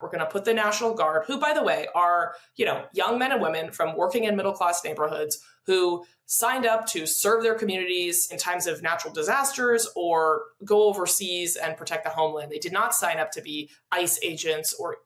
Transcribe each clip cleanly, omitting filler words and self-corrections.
We're going to put the National Guard, who, by the way, are, young men and women from working in middle-class neighborhoods who signed up to serve their communities in times of natural disasters or go overseas and protect the homeland. They did not sign up to be ICE agents or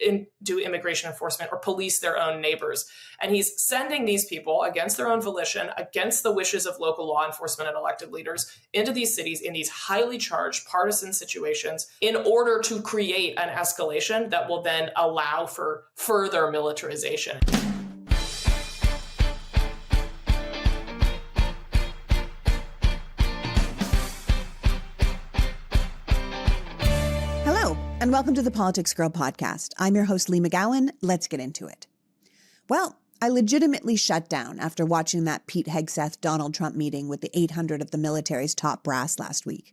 do immigration enforcement or police their own neighbors. And he's sending these people against their own volition, against the wishes of local law enforcement and elected leaders, into these cities in these highly charged partisan situations in order to create an escalation that will then allow for further militarization. And welcome to the PoliticsGirl podcast. I'm your host, Lee McGowan. Let's get into it. Well, I legitimately shut down after watching that Pete Hegseth Donald Trump meeting with the 800 of the military's top brass last week.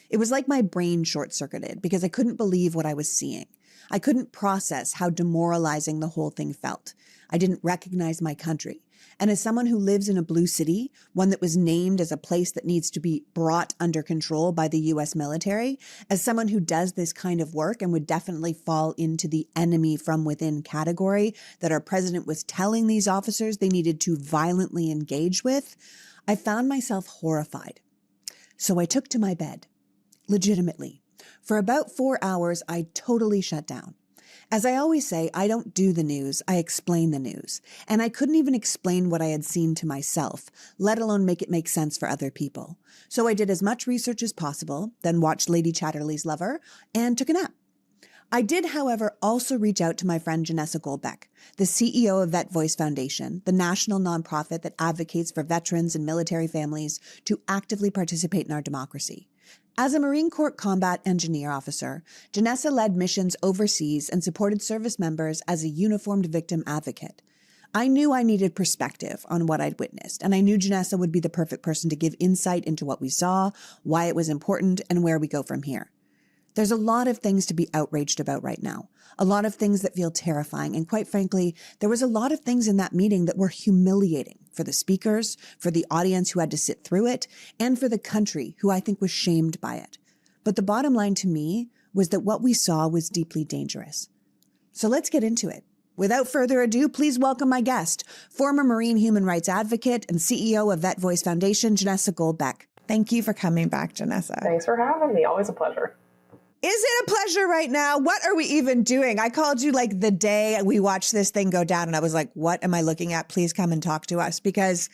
It was like my brain short-circuited because I couldn't believe what I was seeing. I couldn't process how demoralizing the whole thing felt. I didn't recognize my country. And as someone who lives in a blue city, one that was named as a place that needs to be brought under control by the U.S. military, as someone who does this kind of work and would definitely fall into the enemy from within category that our president was telling these officers they needed to violently engage with, I found myself horrified. So I took to my bed. Legitimately. For about 4 hours, I totally shut down. As I always say, I don't do the news, I explain the news. And I couldn't even explain what I had seen to myself, let alone make it make sense for other people. So I did as much research as possible, then watched Lady Chatterley's Lover, and took a nap. I did, however, also reach out to my friend Janessa Goldbeck, the CEO of Vet Voice Foundation, the national nonprofit that advocates for veterans and military families to actively participate in our democracy. As a Marine Corps combat engineer officer, Janessa led missions overseas and supported service members as a uniformed victim advocate. I knew I needed perspective on what I'd witnessed, and I knew Janessa would be the perfect person to give insight into what we saw, why it was important, and where we go from here. There's a lot of things to be outraged about right now, a lot of things that feel terrifying, and quite frankly, there was a lot of things in that meeting that were humiliating for the speakers, for the audience who had to sit through it, and for the country who I think was shamed by it. But the bottom line to me was that what we saw was deeply dangerous. So let's get into it. Without further ado, please welcome my guest, former Marine human rights advocate and CEO of Vet Voice Foundation, Janessa Goldbeck. Thank you for coming back, Janessa. Thanks for having me. Always a pleasure. Is it a pleasure right now? What are we even doing? I called you like the day we watched this thing go down and I was like, what am I looking at? Please come and talk to us. Because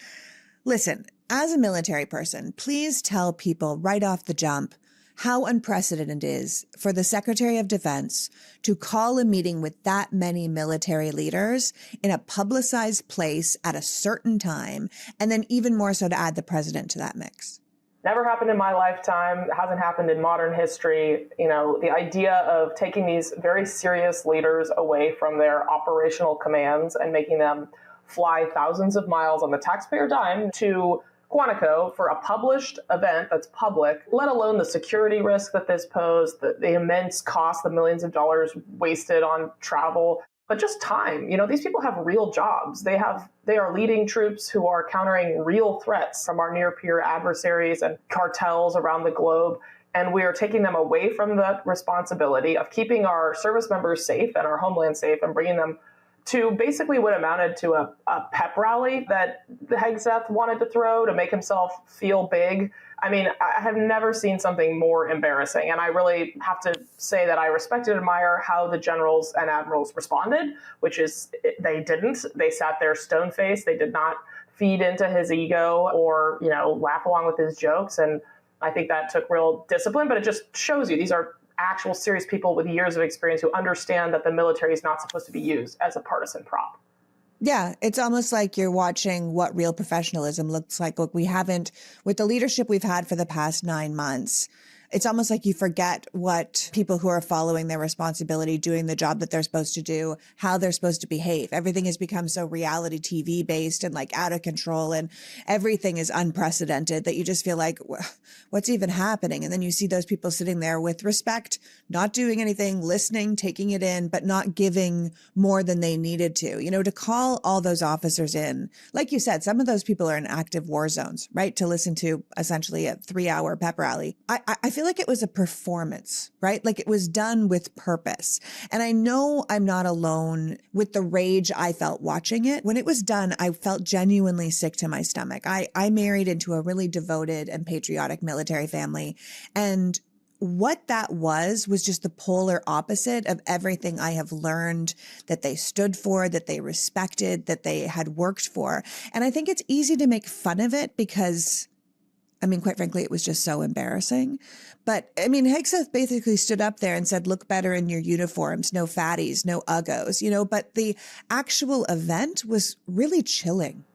listen, as a military person, please tell people right off the jump how unprecedented it is for the Secretary of Defense to call a meeting with that many military leaders in a publicized place at a certain time, and then even more so to add the president to that mix. Never happened in my lifetime. It hasn't happened in modern history. The idea of taking these very serious leaders away from their operational commands and making them fly thousands of miles on the taxpayer dime to Quantico for a published event that's public, let alone the security risk that this posed, the immense cost, the millions of dollars wasted on travel. But just time, these people have real jobs. They are leading troops who are countering real threats from our near-peer adversaries and cartels around the globe. And we are taking them away from the responsibility of keeping our service members safe and our homeland safe and bringing them to basically what amounted to a pep rally that Hegseth wanted to throw to make himself feel big. I mean, I have never seen something more embarrassing. And I really have to say that I respect and admire how the generals and admirals responded, which is they didn't. They sat there stone-faced. They did not feed into his ego or, laugh along with his jokes. And I think that took real discipline, but it just shows you these are actual serious people with years of experience who understand that the military is not supposed to be used as a partisan prop. Yeah, it's almost like you're watching what real professionalism looks like. Look, we haven't, with the leadership we've had for the past 9 months, it's almost like you forget what people who are following their responsibility, doing the job that they're supposed to do, how they're supposed to behave. Everything has become so reality TV based and like out of control, and everything is unprecedented that you just feel like, what's even happening? And then you see those people sitting there with respect, not doing anything, listening, taking it in, but not giving more than they needed to. To call all those officers in, like you said, some of those people are in active war zones, right? To listen to essentially a 3-hour pep rally. I feel feel like it was a performance, right? Like it was done with purpose. And I know I'm not alone with the rage I felt watching it. When it was done, I felt genuinely sick to my stomach. I married into a really devoted and patriotic military family. And what that was just the polar opposite of everything I have learned that they stood for, that they respected, that they had worked for. And I think it's easy to make fun of it because, I mean, quite frankly, it was just so embarrassing. But I mean, Hegseth basically stood up there and said, look better in your uniforms, no fatties, no uggos, but the actual event was really chilling.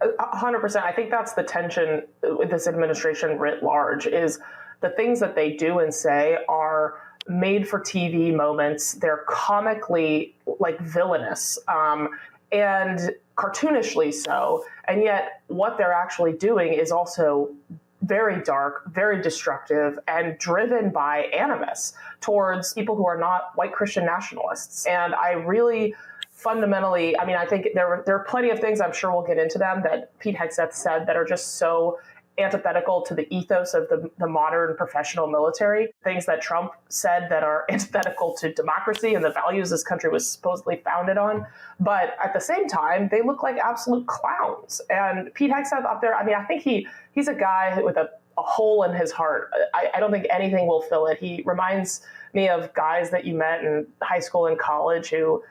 100%. I think that's the tension with this administration writ large is the things that they do and say are made for TV moments. They're comically villainous and cartoonishly so. And yet what they're actually doing is also very dark, very destructive, and driven by animus towards people who are not white Christian nationalists. And I really fundamentally, I think there are plenty of things, I'm sure we'll get into them, that Pete Hegseth said that are just so antithetical to the ethos of the modern professional military, things that Trump said that are antithetical to democracy and the values this country was supposedly founded on. But at the same time, they look like absolute clowns. And Pete Hegseth up there, I think he's a guy with a hole in his heart. I don't think anything will fill it. He reminds me of guys that you met in high school and college who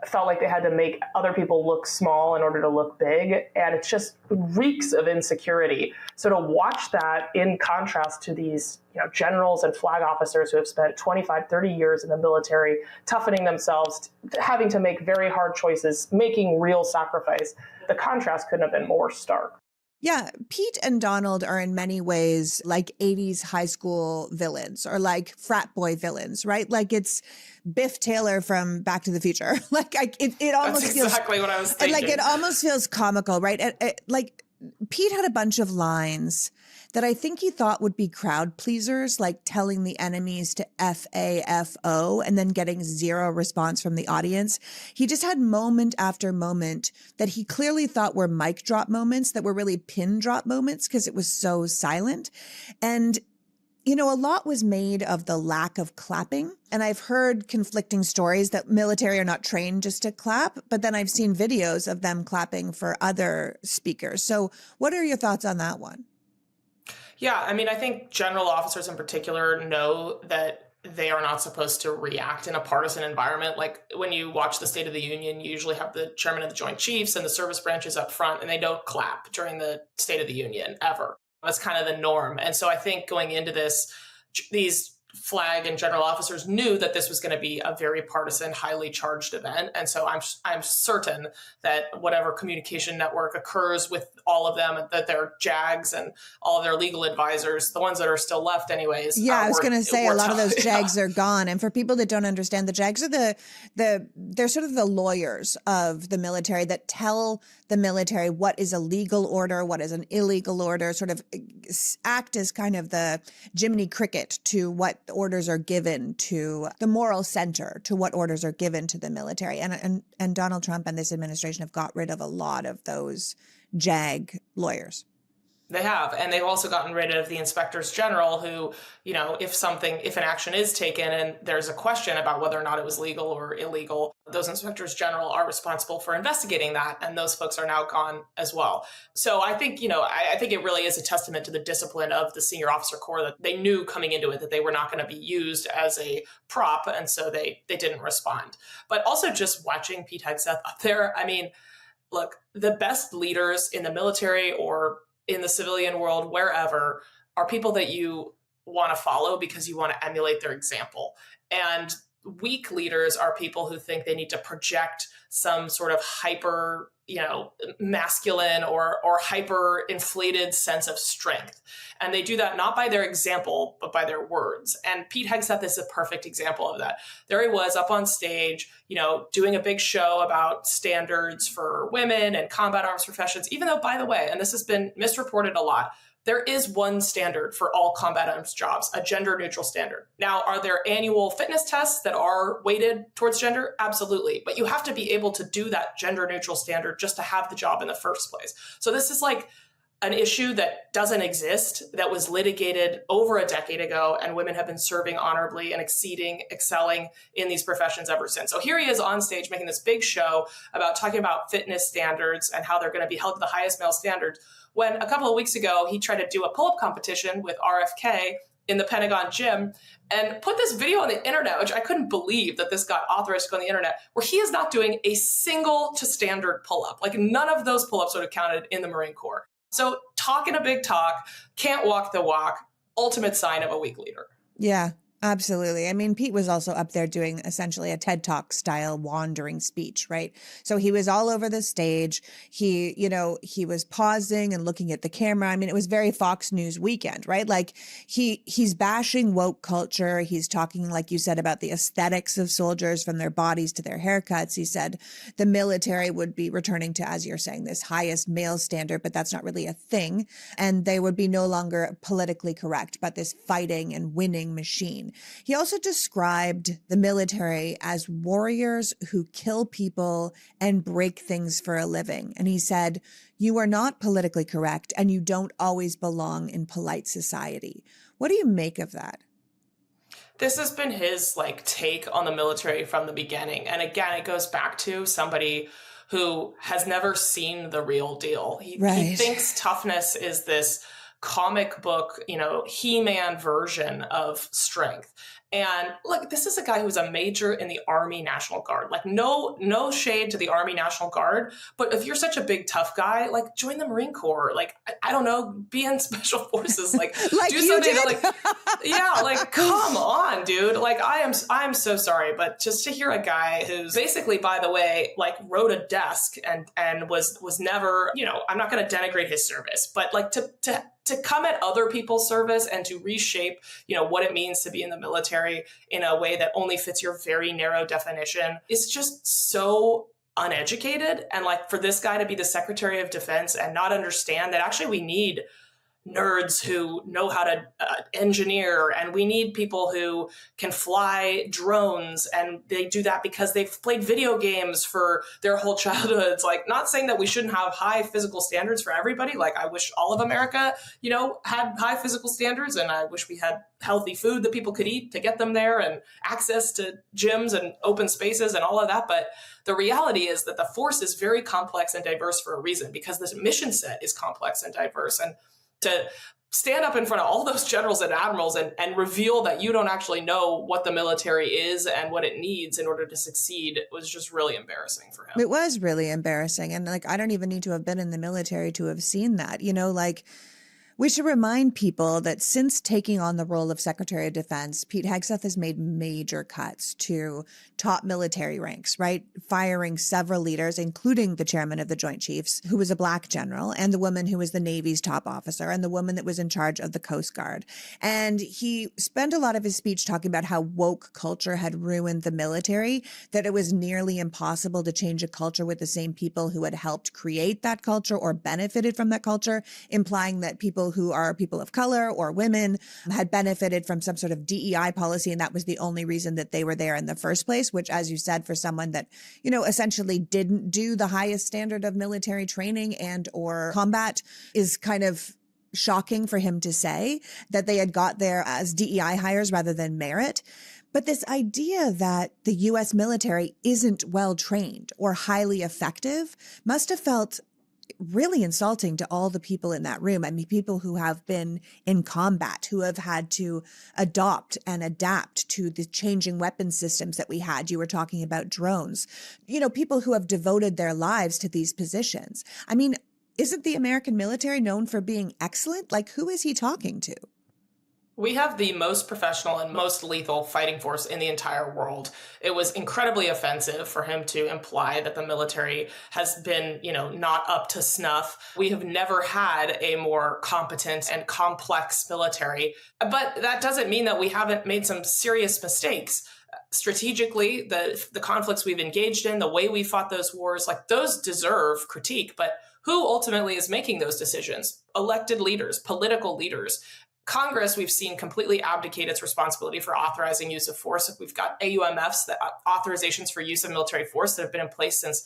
felt like they had to make other people look small in order to look big. And it just reeks of insecurity. So to watch that in contrast to these generals and flag officers who have spent 25, 30 years in the military, toughening themselves, having to make very hard choices, making real sacrifice, the contrast couldn't have been more stark. Yeah, Pete and Donald are in many ways like 80s high school villains or like frat boy villains, right? Like it's Biff Taylor from Back to the Future. It almost That's feels exactly what I was thinking. It almost feels comical, right? Pete had a bunch of lines that I think he thought would be crowd pleasers, like telling the enemies to FAFO and then getting zero response from the audience. He just had moment after moment that he clearly thought were mic drop moments that were really pin drop moments because it was so silent. And a lot was made of the lack of clapping. And I've heard conflicting stories that military are not trained just to clap, but then I've seen videos of them clapping for other speakers. So what are your thoughts on that one? Yeah, I think general officers in particular know that they are not supposed to react in a partisan environment. Like when you watch the State of the Union, you usually have the chairman of the Joint Chiefs and the service branches up front, and they don't clap during the State of the Union ever. That's kind of the norm. And so I think going into this, these flag and general officers knew that this was going to be a very partisan, highly charged event. And so I'm certain that whatever communication network occurs with all of them, that their JAGs and all of their legal advisors, the ones that are still left anyways. Yeah, I was going to say a lot of those JAGs are gone. And for people that don't understand, the JAGs are they're sort of the lawyers of the military that tell the military what is a legal order, what is an illegal order, sort of act as kind of the Jiminy Cricket to what orders are given to the moral center, to what orders are given to the military. And Donald Trump and this administration have got rid of a lot of those JAG lawyers. They have. And they've also gotten rid of the inspectors general who, if an action is taken and there's a question about whether or not it was legal or illegal, those inspectors general are responsible for investigating that. And those folks are now gone as well. So I think, I think it really is a testament to the discipline of the senior officer corps that they knew coming into it that they were not going to be used as a prop. And so they didn't respond. But also just watching Pete Hegseth up there, look, the best leaders in the military or in the civilian world, wherever, are people that you want to follow because you want to emulate their example. And weak leaders are people who think they need to project some sort of hyper, masculine or hyper inflated sense of strength. And they do that not by their example, but by their words. And Pete Hegseth is a perfect example of that. There he was up on stage, doing a big show about standards for women and combat arms professions, even though, by the way, and this has been misreported a lot, there is one standard for all combat arms jobs, a gender neutral standard. Now, are there annual fitness tests that are weighted towards gender? Absolutely. But you have to be able to do that gender neutral standard just to have the job in the first place. So this is like an issue that doesn't exist, that was litigated over a decade ago, and women have been serving honorably and excelling in these professions ever since. So here he is on stage making this big show about talking about fitness standards and how they're going to be held to the highest male standards, when a couple of weeks ago, he tried to do a pull-up competition with RFK in the Pentagon gym and put this video on the internet, which I couldn't believe that this got authorized to go on the internet, where he is not doing a single to standard pull-up. Like, none of those pull-ups would have counted in the Marine Corps. So talking a big talk, can't walk the walk, ultimate sign of a weak leader. Yeah. Absolutely. I mean, Pete was also up there doing essentially a TED Talk style wandering speech, right? So he was all over the stage. He was pausing and looking at the camera. I mean, it was very Fox News weekend, right? Like he's bashing woke culture. He's talking, like you said, about the aesthetics of soldiers, from their bodies to their haircuts. He said the military would be returning to, as you're saying, this highest male standard, but that's not really a thing. And they would be no longer politically correct, but this fighting and winning machine. He also described the military as warriors who kill people and break things for a living. And he said, "You are not politically correct, and you don't always belong in polite society." What do you make of that? This has been his take on the military from the beginning. And again, it goes back to somebody who has never seen the real deal. He thinks toughness is this comic book, He-Man version of strength. And look, this is a guy who's a major in the Army National Guard. Like, no shade to the Army National Guard, but if you're such a big tough guy, join the Marine Corps. I don't know, be in special forces. Do something that, come on, dude. I'm so sorry, but just to hear a guy who's basically, by the way, wrote a desk and was never, I'm not going to denigrate his service, but to come at other people's service and to reshape, what it means to be in the military in a way that only fits your very narrow definition is just so uneducated. And for this guy to be the Secretary of Defense and not understand that actually we need nerds who know how to engineer, and we need people who can fly drones, and they do that because they've played video games for their whole childhoods. Not saying that we shouldn't have high physical standards for everybody. I wish all of America, had high physical standards, and I wish we had healthy food that people could eat to get them there, and access to gyms and open spaces and all of that. But the reality is that the force is very complex and diverse for a reason, because the mission set is complex and diverse. And to stand up in front of all those generals and admirals and reveal that you don't actually know what the military is and what it needs in order to succeed was just really embarrassing for him. It was really embarrassing. And I don't even need to have been in the military to have seen that. We should remind people that since taking on the role of Secretary of Defense, Pete Hegseth has made major cuts to top military ranks, right? Firing several leaders, including the chairman of the Joint Chiefs, who was a black general, and the woman who was the Navy's top officer, and the woman that was in charge of the Coast Guard. And he spent a lot of his speech talking about how woke culture had ruined the military, that it was nearly impossible to change a culture with the same people who had helped create that culture or benefited from that culture, implying that people who are people of color or women had benefited from some sort of DEI policy, and that was the only reason that they were there in the first place, which, as you said, for someone that, essentially didn't do the highest standard of military training and or combat, is kind of shocking for him to say that they had got there as DEI hires rather than merit. But this idea that the U.S. military isn't well trained or highly effective must have felt really insulting to all the people in that room. I mean, people who have been in combat, who have had to adopt and adapt to the changing weapon systems that we had. You were talking about drones, people who have devoted their lives to these positions. I mean, isn't the American military known for being excellent? Who is he talking to? We have the most professional and most lethal fighting force in the entire world. It was incredibly offensive for him to imply that the military has been, not up to snuff. We have never had a more competent and complex military, but that doesn't mean that we haven't made some serious mistakes. Strategically, the conflicts we've engaged in, the way we fought those wars, those deserve critique. But who ultimately is making those decisions? Elected leaders, political leaders. Congress, we've seen completely abdicate its responsibility for authorizing use of force. We've got AUMFs, that authorizations for use of military force that have been in place since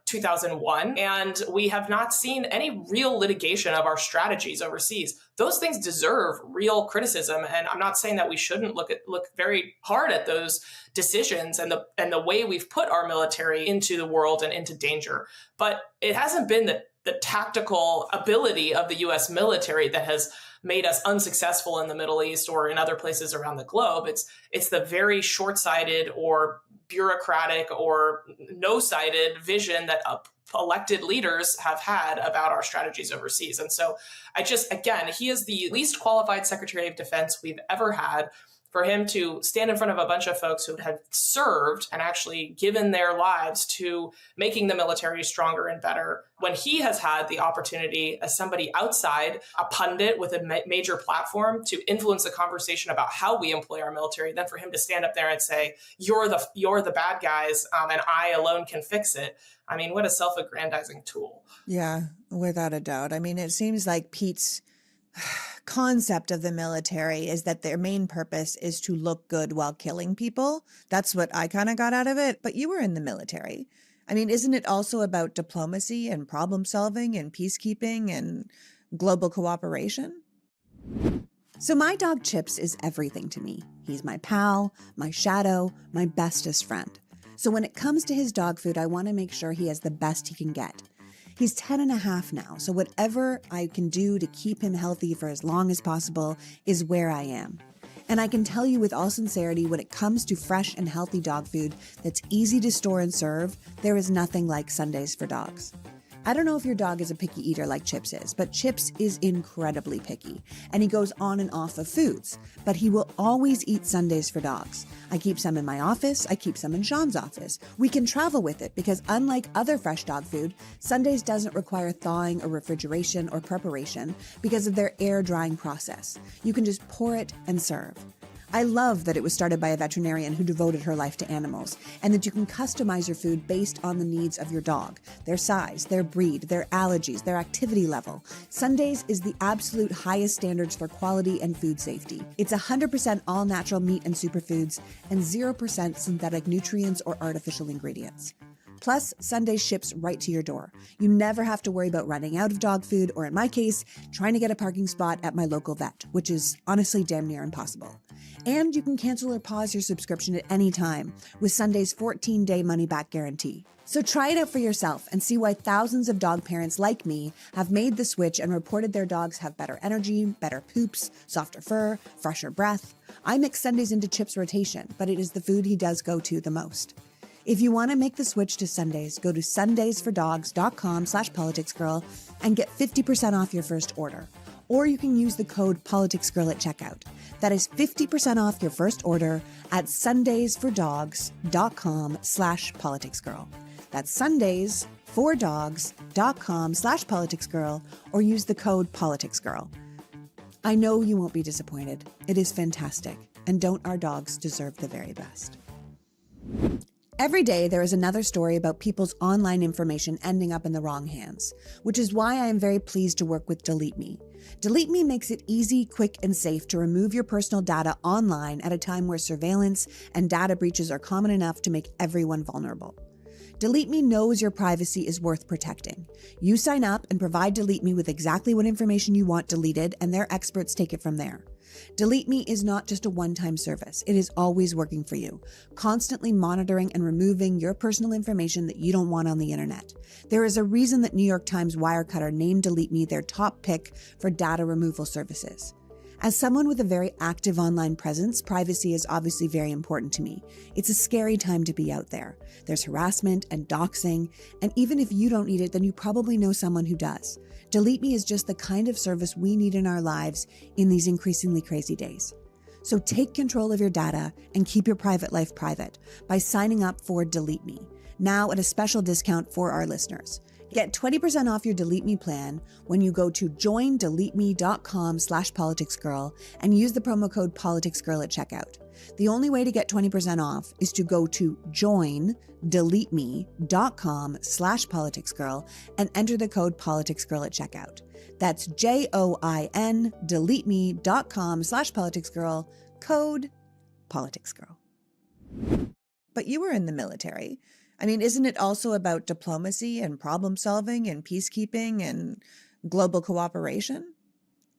2001. And we have not seen any real litigation of our strategies overseas. Those things deserve real criticism. And I'm not saying that we shouldn't look very hard at those decisions and the way we've put our military into the world and into danger. But it hasn't been the tactical ability of the US military that has made us unsuccessful in the Middle East or in other places around the globe. It's the very short-sighted or bureaucratic or no-sighted vision that elected leaders have had about our strategies overseas. And so again, he is the least qualified Secretary of Defense we've ever had. For him to stand in front of a bunch of folks who had served and actually given their lives to making the military stronger and better, when he has had the opportunity as somebody outside, a pundit with a major platform, to influence the conversation about how we employ our military, then for him to stand up there and say, you're the bad guys and I alone can fix it. I mean, what a self-aggrandizing tool. Yeah, without a doubt. I mean, it seems like Pete's concept of the military is that their main purpose is to look good while killing people. That's what I kind of got out of it. But you were in the military. I mean, isn't it also about diplomacy and problem solving and peacekeeping and global cooperation? So my dog Chips is everything to me. He's my pal, my shadow, my bestest friend. So when it comes to his dog food, I want to make sure he has the best he can get. He's 10 and a half now, so whatever I can do to keep him healthy for as long as possible is where I am. And I can tell you with all sincerity, when it comes to fresh and healthy dog food that's easy to store and serve, there is nothing like Sundays for dogs. I don't know if your dog is a picky eater like Chips is, but Chips is incredibly picky, and he goes on and off of foods, but he will always eat Sundays for dogs. I keep some in my office, I keep some in Sean's office. We can travel with it because unlike other fresh dog food, Sundays doesn't require thawing or refrigeration or preparation because of their air drying process. You can just pour it and serve. I love that it was started by a veterinarian who devoted her life to animals, and that you can customize your food based on the needs of your dog, their size, their breed, their allergies, their activity level. Sundays is the absolute highest standards for quality and food safety. It's 100% all natural meat and superfoods and 0% synthetic nutrients or artificial ingredients. Plus, Sundays ships right to your door. You never have to worry about running out of dog food, or in my case, trying to get a parking spot at my local vet, which is honestly damn near impossible. And you can cancel or pause your subscription at any time with Sunday's 14-day money-back guarantee. So try it out for yourself and see why thousands of dog parents like me have made the switch and reported their dogs have better energy, better poops, softer fur, fresher breath. I mix Sundays into Chip's rotation, but it is the food he does go to the most. If you want to make the switch to Sundays, go to sundaysfordogs.com/politicsgirl and get 50% off your first order. Or you can use the code PoliticsGirl at checkout. That is 50% off your first order at sundaysfordogs.com/politicsgirl. That's sundaysfordogs.com/politicsgirl, or use the code PoliticsGirl. I know you won't be disappointed. It is fantastic. And don't our dogs deserve the very best? Every day, there is another story about people's online information ending up in the wrong hands, which is why I am very pleased to work with Delete Me. Delete Me makes it easy, quick, and safe to remove your personal data online at a time where surveillance and data breaches are common enough to make everyone vulnerable. Delete Me knows your privacy is worth protecting. You sign up and provide Delete Me with exactly what information you want deleted, and their experts take it from there. Delete Me is not just a one-time service. It is always working for you, constantly monitoring and removing your personal information that you don't want on the internet. There is a reason that New York Times Wirecutter named Delete Me their top pick for data removal services. As someone with a very active online presence, privacy is obviously very important to me. It's a scary time to be out there. There's harassment and doxing, and even if you don't need it, then you probably know someone who does. Delete Me is just the kind of service we need in our lives in these increasingly crazy days. So take control of your data and keep your private life private by signing up for Delete Me, now at a special discount for our listeners. Get 20% off your Delete Me plan when you go to joindeleteme.com/politicsgirl and use the promo code PoliticsGirl at checkout. The only way to get 20% off is to go to joindeleteme.com/politicsgirl and enter the code politicsgirl at checkout. That's JOIN deleteme.com/politicsgirl, code politicsgirl. But you were in the military. I mean, isn't it also about diplomacy and problem solving and peacekeeping and global cooperation?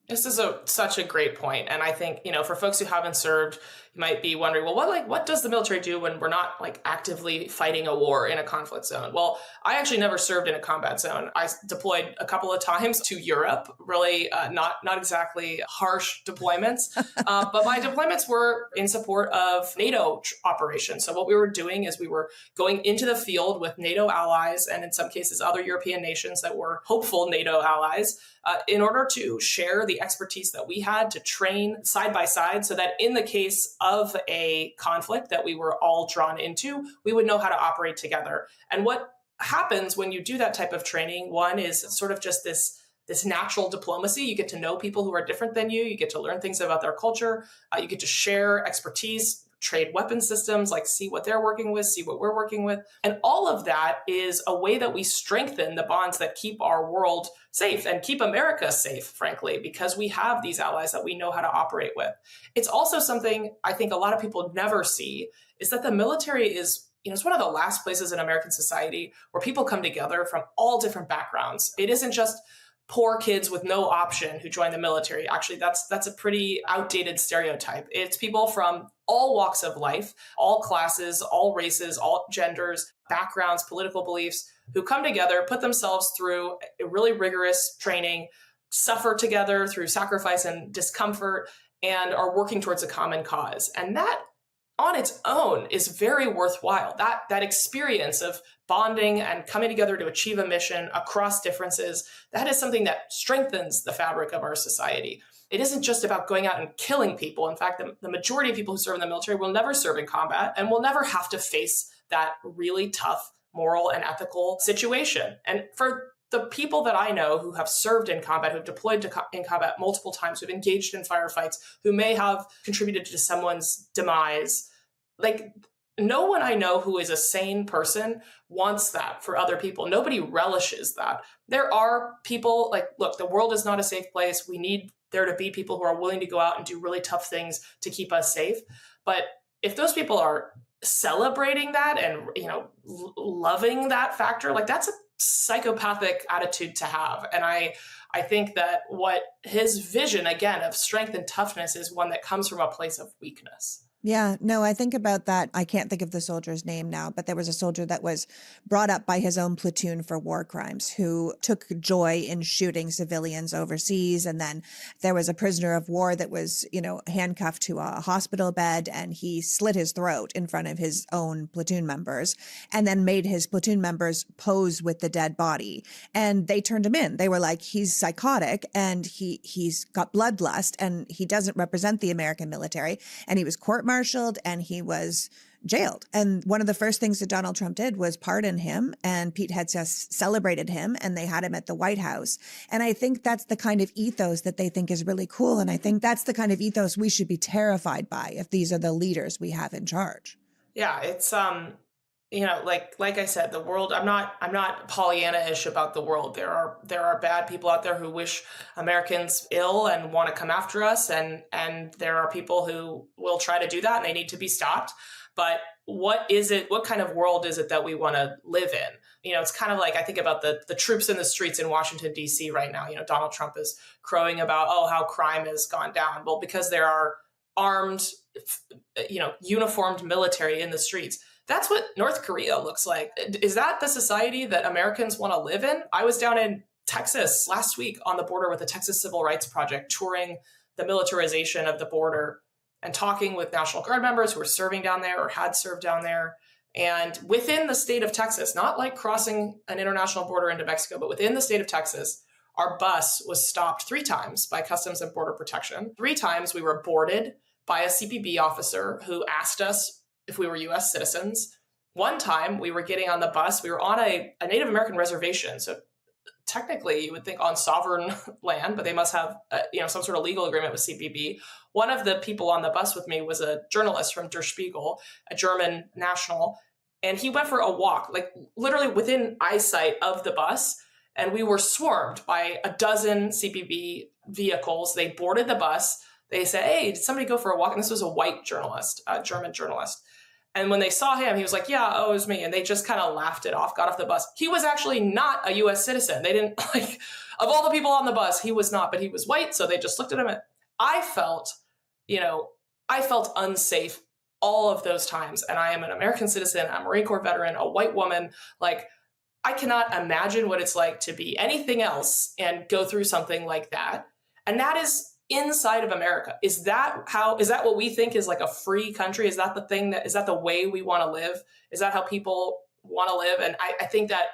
This is such a great point. And I think, for folks who haven't served, you might be wondering, well, what does the military do when we're not actively fighting a war in a conflict zone? Well, I actually never served in a combat zone. I deployed a couple of times to Europe, really not exactly harsh deployments, but my deployments were in support of NATO operations. So what we were doing is we were going into the field with NATO allies, and in some cases other European nations that were hopeful NATO allies, in order to share the expertise that we had to train side by side, so that in the case of a conflict that we were all drawn into, we would know how to operate together. And what happens when you do that type of training, one is sort of just this natural diplomacy. You get to know people who are different than you. You get to learn things about their culture. You get to share expertise, trade weapon systems, see what they're working with, see what we're working with. And all of that is a way that we strengthen the bonds that keep our world safe and keep America safe, frankly, because we have these allies that we know how to operate with. It's also something I think a lot of people never see, is that the military is, it's one of the last places in American society where people come together from all different backgrounds. It isn't just poor kids with no option who join the military. Actually, that's a pretty outdated stereotype. It's people from all walks of life, all classes, all races, all genders, backgrounds, political beliefs, who come together, put themselves through a really rigorous training, suffer together through sacrifice and discomfort, and are working towards a common cause. And that on its own is very worthwhile. That experience of bonding and coming together to achieve a mission across differences, that is something that strengthens the fabric of our society. It isn't just about going out and killing people. In fact, the majority of people who serve in the military will never serve in combat and will never have to face that really tough moral and ethical situation. And for the people that I know who have served in combat, who've deployed in combat multiple times, who've engaged in firefights, who may have contributed to someone's demise, no one I know who is a sane person wants that for other people. Nobody relishes that. There are people look, the world is not a safe place. We need there to be people who are willing to go out and do really tough things to keep us safe. But if those people are celebrating that and, loving that factor, that's a psychopathic attitude to have. And I think that what his vision, again, of strength and toughness is one that comes from a place of weakness. Yeah, no, I think about that. I can't think of the soldier's name now, but there was a soldier that was brought up by his own platoon for war crimes who took joy in shooting civilians overseas. And then there was a prisoner of war that was, handcuffed to a hospital bed, and he slit his throat in front of his own platoon members and then made his platoon members pose with the dead body. And they turned him in. They were like, he's psychotic and he's got bloodlust and he doesn't represent the American military. And he was court-martialed and he was jailed. And one of the first things that Donald Trump did was pardon him, and Pete Hegseth celebrated him, and they had him at the White House. And I think that's the kind of ethos that they think is really cool. And I think that's the kind of ethos we should be terrified by if these are the leaders we have in charge. Yeah, it's like I said, the world, I'm not Pollyanna-ish about the world. There are bad people out there who wish Americans ill and want to come after us, and there are people who will try to do that, and they need to be stopped. But what kind of world is it that we want to live in? It's kind of like I think about the troops in the streets in Washington, D.C. right now. Donald Trump is crowing about, how crime has gone down. Well, because there are armed, uniformed military in the streets. That's what North Korea looks like. Is that the society that Americans want to live in? I was down in Texas last week on the border with the Texas Civil Rights Project, touring the militarization of the border and talking with National Guard members who were serving down there or had served down there. And within the state of Texas, not like crossing an international border into Mexico, but within the state of Texas, our bus was stopped 3 times by Customs and Border Protection. 3 times we were boarded by a CPB officer who asked us if we were U.S. citizens. 1 time we were getting on the bus, we were on a Native American reservation. So technically, you would think, on sovereign land, but they must have some sort of legal agreement with CPB. One of the people on the bus with me was a journalist from Der Spiegel, a German national, and he went for a walk, like literally within eyesight of the bus, and we were swarmed by a dozen CPB vehicles. They boarded the bus. They said, "Hey, did somebody go for a walk?" And this was a white journalist, a German journalist. And when they saw him, he was like, "Yeah, oh, it was me." And they just kind of laughed it off, got off the bus. He was actually not a US citizen. They didn't, like, of all the people on the bus, he was not, but he was white. So they just looked at him. And I felt unsafe all of those times. And I am an American citizen, I'm a Marine Corps veteran, a white woman. Like, I cannot imagine what it's like to be anything else and go through something like that. And that is inside of America. Is that what we think is like a free country? Is that the way we want to live? Is that how people want to live? And I think that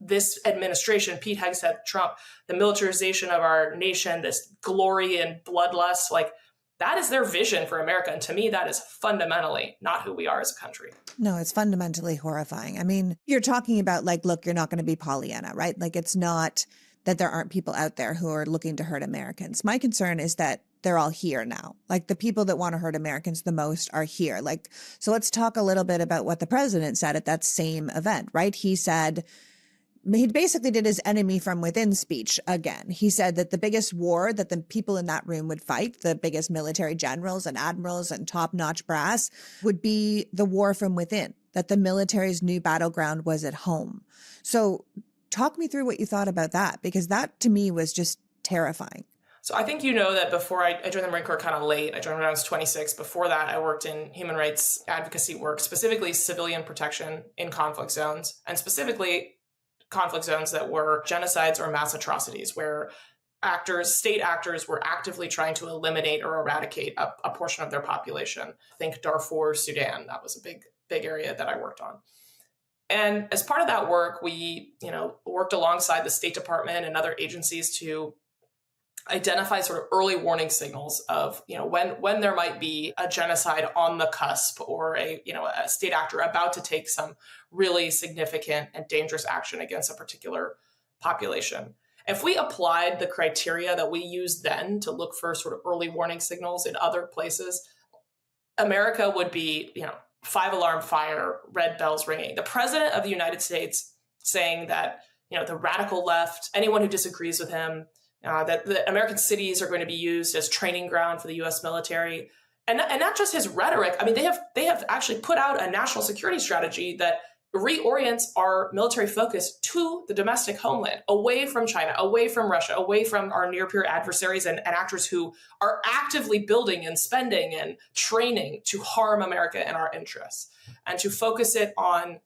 this administration, Pete Hegseth, Trump, the militarization of our nation, this glory and bloodlust, like, that is their vision for America. And to me, that is fundamentally not who we are as a country. No, it's fundamentally horrifying. I mean, you're talking about, like, look, you're not going to be Pollyanna, right? Like, it's not that there aren't people out there who are looking to hurt Americans. My concern is that they're all here now. Like, the people that want to hurt Americans the most are here. Like, so let's talk a little bit about what the president said at that same event, right? He basically did his enemy from within speech again. He said that the biggest war that the people in that room would fight, the biggest military generals and admirals and top-notch brass, would be the war from within, that the military's new battleground was at home. So talk me through what you thought about that, because that to me was just terrifying. So I think that before I joined the Marine Corps kind of late. I joined when I was 26. Before that, I worked in human rights advocacy work, specifically civilian protection in conflict zones, and specifically conflict zones that were genocides or mass atrocities, where state actors were actively trying to eliminate or eradicate a portion of their population. Think Darfur, Sudan. That was a big area that I worked on. And as part of that work, we, worked alongside the State Department and other agencies to identify sort of early warning signals of, when there might be a genocide on the cusp, or a state actor about to take some really significant and dangerous action against a particular population. If we applied the criteria that we used then to look for sort of early warning signals in other places, America would be, 5-alarm fire, red bells ringing. The president of the United States saying that, the radical left, anyone who disagrees with him, that the American cities are going to be used as training ground for the U.S. military, and not just his rhetoric. I mean, they have actually put out a national security strategy that reorients our military focus to the domestic homeland, away from China, away from Russia, away from our near-peer adversaries and actors who are actively building and spending and training to harm America and our interests, and to focus it on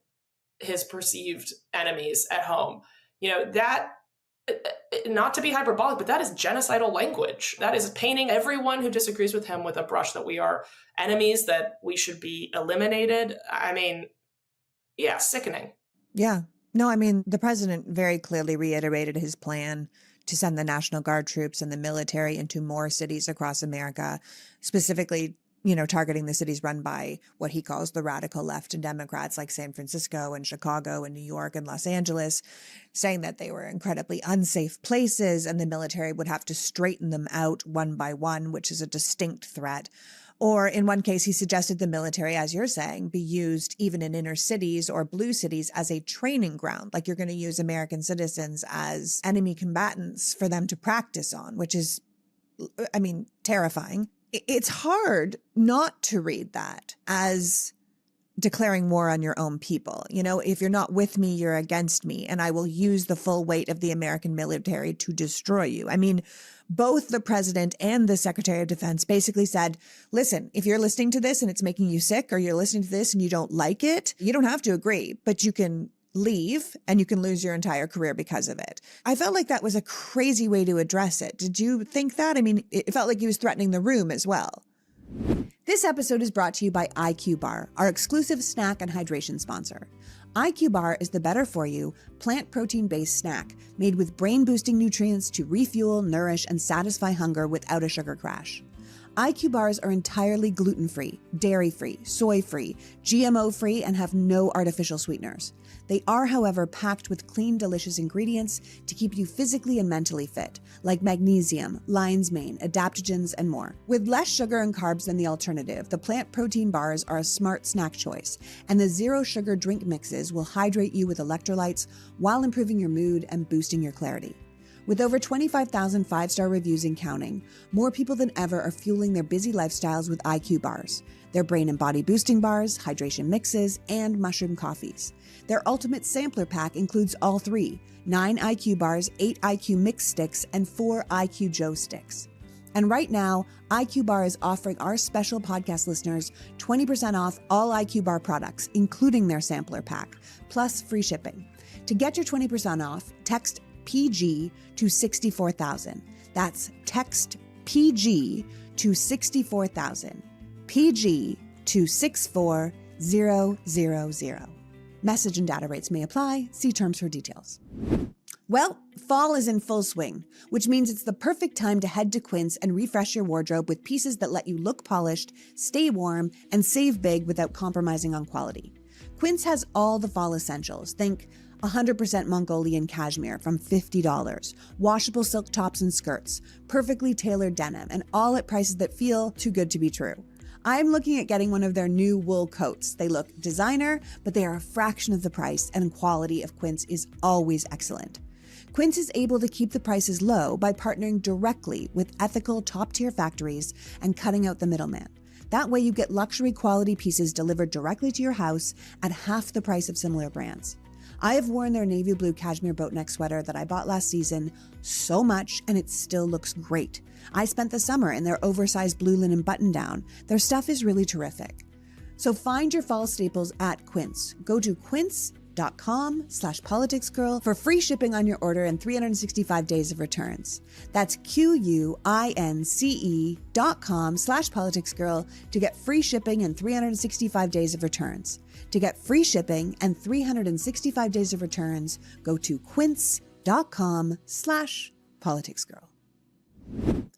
his perceived enemies at home. That, not to be hyperbolic, but that is genocidal language. That is painting everyone who disagrees with him with a brush that we are enemies, that we should be eliminated. I mean, yeah, sickening. Yeah. No, I mean, the president very clearly reiterated his plan to send the National Guard troops and the military into more cities across America, specifically, targeting the cities run by what he calls the radical left and Democrats, like San Francisco and Chicago and New York and Los Angeles, saying that they were incredibly unsafe places and the military would have to straighten them out one by one, which is a distinct threat. Or in one case, he suggested the military, as you're saying, be used even in inner cities or blue cities as a training ground, like you're going to use American citizens as enemy combatants for them to practice on, which is, terrifying. It's hard not to read that as declaring war on your own people. If you're not with me, you're against me, and I will use the full weight of the American military to destroy you. I mean, both the president and the Secretary of Defense basically said, listen, if you're listening to this and it's making you sick, or you're listening to this and you don't like it, you don't have to agree, but you can leave and you can lose your entire career because of it. I felt like that was a crazy way to address it. Did you think that? I mean, it felt like he was threatening the room as well. This episode is brought to you by IQBar, our exclusive snack and hydration sponsor. IQBar is the better-for-you, plant protein-based snack made with brain-boosting nutrients to refuel, nourish, and satisfy hunger without a sugar crash. IQBars are entirely gluten-free, dairy-free, soy-free, GMO-free, and have no artificial sweeteners. They are, however, packed with clean, delicious ingredients to keep you physically and mentally fit, like magnesium, lion's mane, adaptogens, and more. With less sugar and carbs than the alternative, the plant protein bars are a smart snack choice, and the zero-sugar drink mixes will hydrate you with electrolytes while improving your mood and boosting your clarity. With over 25,000 five-star reviews and counting, more people than ever are fueling their busy lifestyles with IQBars. Their brain and body boosting bars, hydration mixes, and mushroom coffees. Their ultimate sampler pack includes all three: 9 IQBars, 8 IQ Mix sticks, and 4 IQ Joe sticks. And right now, IQBar is offering our special podcast listeners 20% off all IQBar products, including their sampler pack, plus free shipping. To get your 20% off, text PG to 64,000. That's text PG to 64,000. PG to 64000. Message and data rates may apply. See terms for details. Well, fall is in full swing, which means it's the perfect time to head to Quince and refresh your wardrobe with pieces that let you look polished, stay warm, and save big without compromising on quality. Quince has all the fall essentials. Think 100% Mongolian cashmere from $50, washable silk tops and skirts, perfectly tailored denim, and all at prices that feel too good to be true. I'm looking at getting one of their new wool coats. They look designer, but they are a fraction of the price, and quality of Quince is always excellent. Quince is able to keep the prices low by partnering directly with ethical top-tier factories and cutting out the middleman. That way you get luxury quality pieces delivered directly to your house at half the price of similar brands. I have worn their navy blue cashmere boatneck sweater that I bought last season so much, and it still looks great. I spent the summer in their oversized blue linen button-down. Their stuff is really terrific. So find your fall staples at Quince. Go to quince.com/politicsgirl for free shipping on your order and 365 days of returns. That's QUINCE.com/politicsgirl to get free shipping and 365 days of returns. To get free shipping and 365 days of returns, go to quince.com/politicsgirl.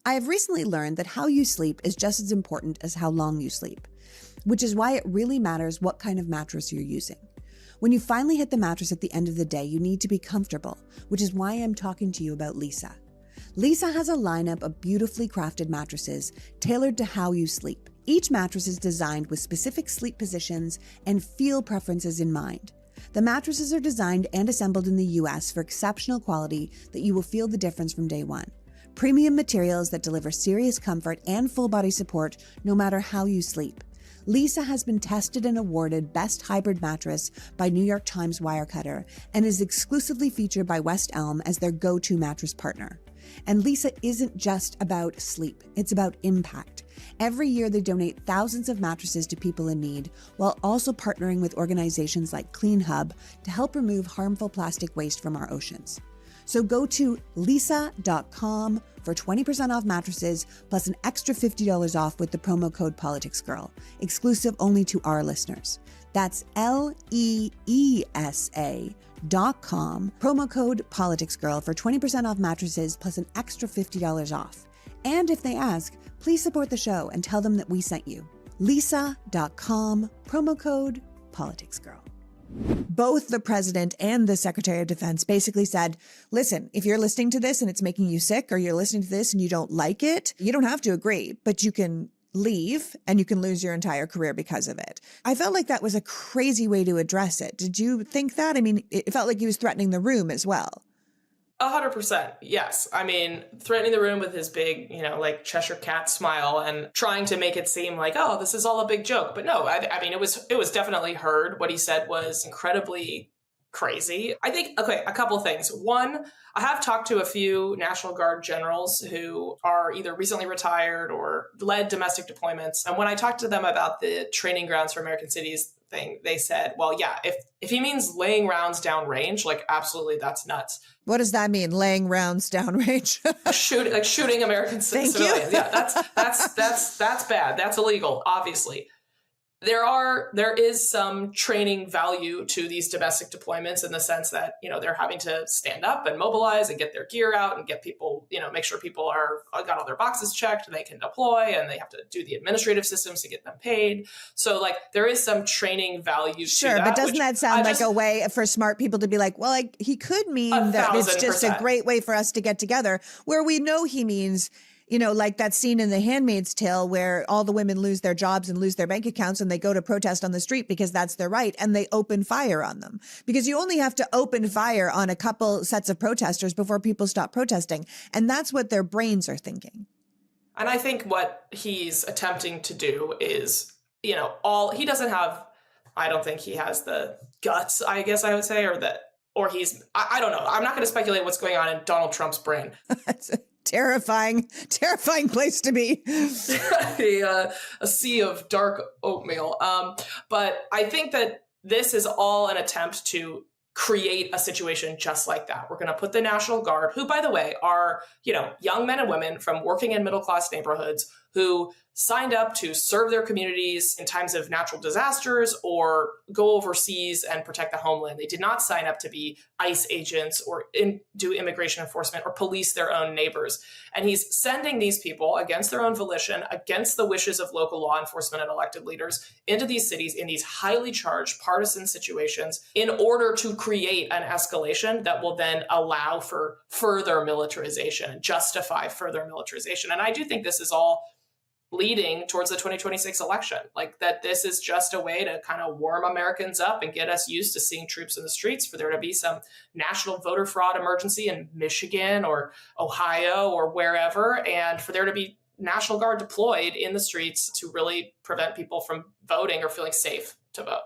I have recently learned that how you sleep is just as important as how long you sleep, which is why it really matters what kind of mattress you're using. When you finally hit the mattress at the end of the day, you need to be comfortable, which is why I'm talking to you about Leesa. Leesa has a lineup of beautifully crafted mattresses tailored to how you sleep. Each mattress is designed with specific sleep positions and feel preferences in mind. The mattresses are designed and assembled in the US for exceptional quality that you will feel the difference from day one. Premium materials that deliver serious comfort and full body support no matter how you sleep. Leesa has been tested and awarded Best Hybrid Mattress by New York Times Wirecutter and is exclusively featured by West Elm as their go-to mattress partner. And Leesa isn't just about sleep, it's about impact. Every year they donate thousands of mattresses to people in need, while also partnering with organizations like Clean Hub to help remove harmful plastic waste from our oceans. So go to leesa.com for 20% off mattresses plus an extra $50 off with the promo code PoliticsGirl, exclusive only to our listeners. That's LEESA.com, promo code PoliticsGirl for 20% off mattresses plus an extra $50 off. And if they ask, please support the show and tell them that we sent you. Leesa.com, promo code PoliticsGirl. Both the president and the Secretary of Defense basically said, listen, if you're listening to this and it's making you sick, or you're listening to this and you don't like it, you don't have to agree, but you can leave and you can lose your entire career because of it. I felt like that was a crazy way to address it. Did you think that? I mean, it felt like he was threatening the room as well. 100%. Yes. I mean, threatening the room with his big, like Cheshire cat smile and trying to make it seem like, oh, this is all a big joke. But no, I mean, it was definitely heard. What he said was incredibly crazy. I think, okay, a couple of things. One, I have talked to a few National Guard generals who are either recently retired or led domestic deployments. And when I talked to them about the training grounds for American cities thing, they said, well, yeah, if he means laying rounds downrange, like, absolutely, that's nuts. What does that mean, laying rounds downrange? Shooting American civilians. Yeah, that's bad. That's illegal, obviously. there is some training value to these domestic deployments in the sense that, they're having to stand up and mobilize and get their gear out and get people, make sure people got all their boxes checked and they can deploy, and they have to do the administrative systems to get them paid. So there is some training value to that. Sure, but doesn't that sound like a way for smart people to be like, well, he could mean that it's just a great way for us to get together, where we know he means, like that scene in The Handmaid's Tale where all the women lose their jobs and lose their bank accounts and they go to protest on the street because that's their right, and they open fire on them. Because you only have to open fire on a couple sets of protesters before people stop protesting. And that's what their brains are thinking. And I think what he's attempting to do is, he doesn't have, I don't think he has the guts, I guess I would say, or he's, I don't know. I'm not going to speculate what's going on in Donald Trump's brain. Terrifying place to be. A sea of dark oatmeal. But I think that this is all an attempt to create a situation just like that. We're going to put the National Guard, who, by the way, are, young men and women from working in middle-class neighborhoods who signed up to serve their communities in times of natural disasters or go overseas and protect the homeland. They did not sign up to be ICE agents or do immigration enforcement or police their own neighbors. And he's sending these people against their own volition, against the wishes of local law enforcement and elected leaders, into these cities in these highly charged partisan situations in order to create an escalation that will then allow for further militarization and justify further militarization. And I do think this is all leading towards the 2026 election, that this is just a way to kind of warm Americans up and get us used to seeing troops in the streets, for there to be some national voter fraud emergency in Michigan or Ohio or wherever, and for there to be National Guard deployed in the streets to really prevent people from voting or feeling safe to vote.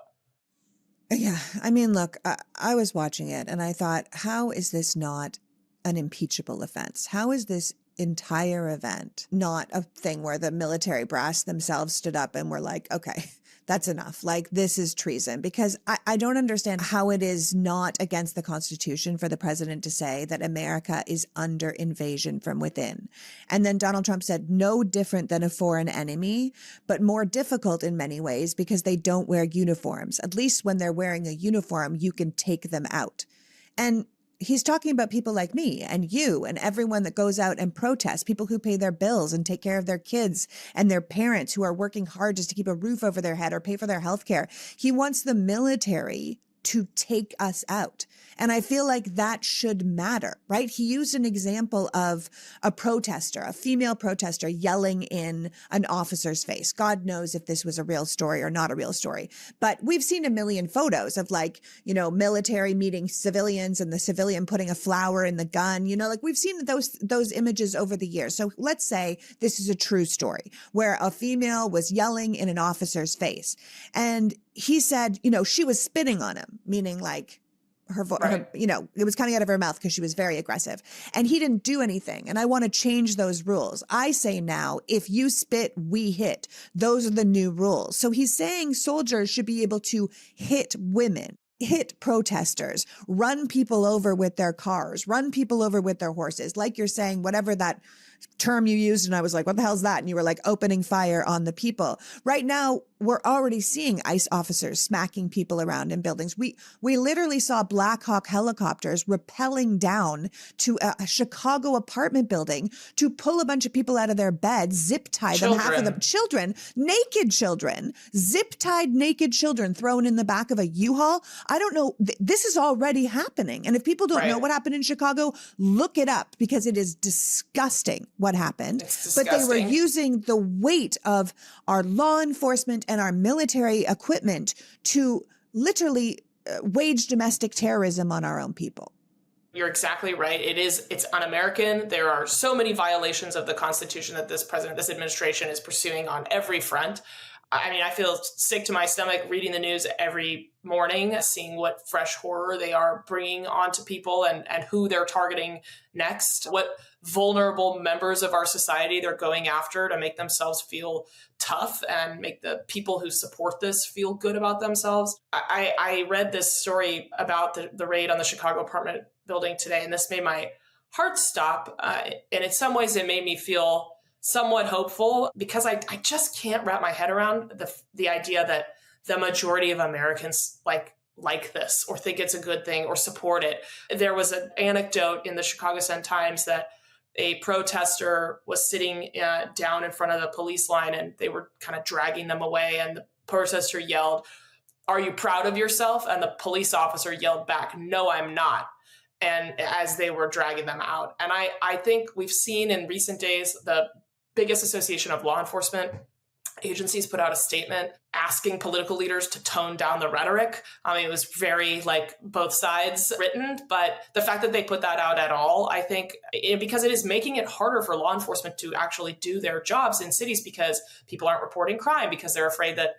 Yeah. I mean, look, I was watching it and I thought, how is this not an impeachable offense? How is this entire event not a thing where the military brass themselves stood up and were like, okay, that's enough. This is treason. Because I don't understand how it is not against the Constitution for the president to say that America is under invasion from within. And then Donald Trump said, no different than a foreign enemy, but more difficult in many ways because they don't wear uniforms. At least when they're wearing a uniform, you can take them out. And he's talking about people like me and you and everyone that goes out and protests, people who pay their bills and take care of their kids and their parents who are working hard just to keep a roof over their head or pay for their health care. He wants the military to take us out. And I feel like that should matter, right? He used an example of a protester, a female protester yelling in an officer's face. God knows if this was a real story or not a real story. But we've seen a million photos of military meeting civilians and the civilian putting a flower in the gun. We've seen those images over the years. So let's say this is a true story where a female was yelling in an officer's face. And he said, she was spitting on him, meaning her, it was coming out of her mouth because she was very aggressive, and he didn't do anything. And I want to change those rules. I say now, if you spit, we hit. Those are the new rules. So he's saying soldiers should be able to hit women, hit protesters, run people over with their cars, run people over with their horses. Like you're saying, whatever that term you used. And I was like, what the hell is that? And you were like, opening fire on the people. Right now, we're already seeing ICE officers smacking people around in buildings. We literally saw Black Hawk helicopters rappelling down to a Chicago apartment building to pull a bunch of people out of their beds, zip tie them, half of them children, naked children, zip tied naked children thrown in the back of a U-Haul. I don't know. This is already happening. And if people don't know what happened in Chicago, look it up because it is disgusting what happened. But they were using the weight of our law enforcement and our military equipment to literally wage domestic terrorism on our own people. You're exactly right. It's un-American. There are so many violations of the Constitution that this administration is pursuing on every front. I mean, I feel sick to my stomach reading the news every morning, seeing what fresh horror they are bringing onto people and who they're targeting next, what vulnerable members of our society they're going after to make themselves feel tough and make the people who support this feel good about themselves. I read this story about the raid on the Chicago apartment building today, and this made my heart stop. And in some ways, it made me feel somewhat hopeful because I just can't wrap my head around the idea that the majority of Americans like this or think it's a good thing or support it. There was an anecdote in the Chicago Sun-Times that a protester was sitting down in front of the police line and they were kind of dragging them away. And the protester yelled, "Are you proud of yourself?" And the police officer yelled back, "No, I'm not." And as they were dragging them out. And I think we've seen in recent days, the biggest association of law enforcement agencies put out a statement asking political leaders to tone down the rhetoric. I mean, it was very both sides written, but the fact that they put that out at all, I think, because it is making it harder for law enforcement to actually do their jobs in cities because people aren't reporting crime because they're afraid that